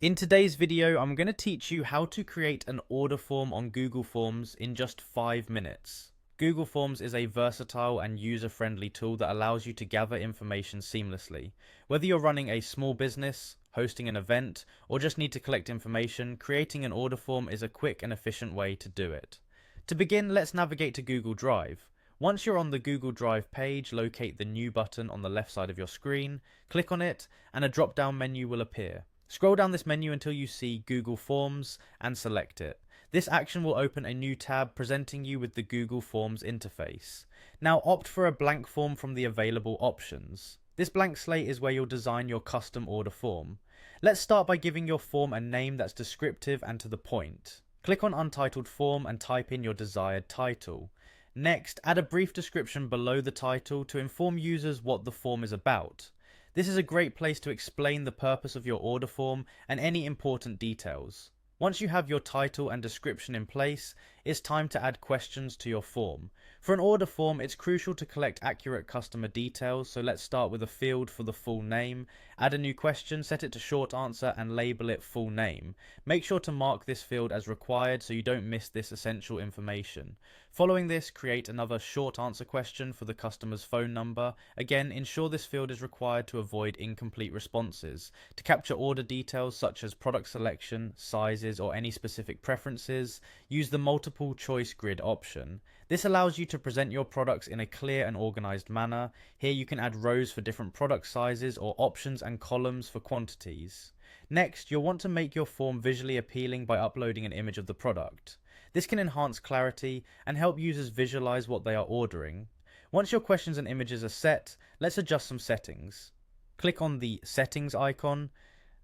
In today's video, I'm going to teach you how to create an order form on Google Forms in just 5 minutes. Google Forms is a versatile and user-friendly tool that allows you to gather information seamlessly. Whether you're running a small business, hosting an event, or just need to collect information, creating an order form is a quick and efficient way to do it. To begin, let's navigate to Google Drive. Once you're on the Google Drive page, locate the New button on the left side of your screen, click on it, and a drop-down menu will appear. Scroll down this menu until you see Google Forms and select it. This action will open a new tab presenting you with the Google Forms interface. Now opt for a blank form from the available options. This blank slate is where you'll design your custom order form. Let's start by giving your form a name that's descriptive and to the point. Click on Untitled Form and type in your desired title. Next, add a brief description below the title to inform users what the form is about. This is a great place to explain the purpose of your order form and any important details. Once you have your title and description in place, it's time to add questions to your form. For an order form, it's crucial to collect accurate customer details, so let's start with a field for the full name. Add a new question, set it to short answer and label it full name. Make sure to mark this field as required so you don't miss this essential information. Following this, create another short answer question for the customer's phone number. Again, ensure this field is required to avoid incomplete responses. To capture order details such as product selection, sizes, or any specific preferences, use the multiple choice grid option. This allows you to present your products in a clear and organized manner. Here you can add rows for different product sizes or options and columns for quantities. Next, you'll want to make your form visually appealing by uploading an image of the product. This can enhance clarity and help users visualize what they are ordering. Once your questions and images are set, let's adjust some settings. Click on the Settings icon,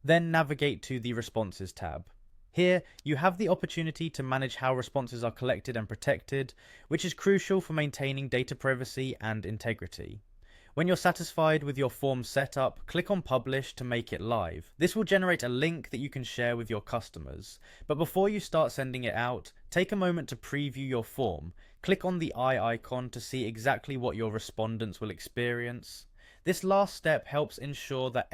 then navigate to the Responses tab. Here, you have the opportunity to manage how responses are collected and protected, which is crucial for maintaining data privacy and integrity. When you're satisfied with your form setup, click on Publish to make it live. This will generate a link that you can share with your customers. But before you start sending it out, take a moment to preview your form. Click on the eye icon to see exactly what your respondents will experience. This last step helps ensure that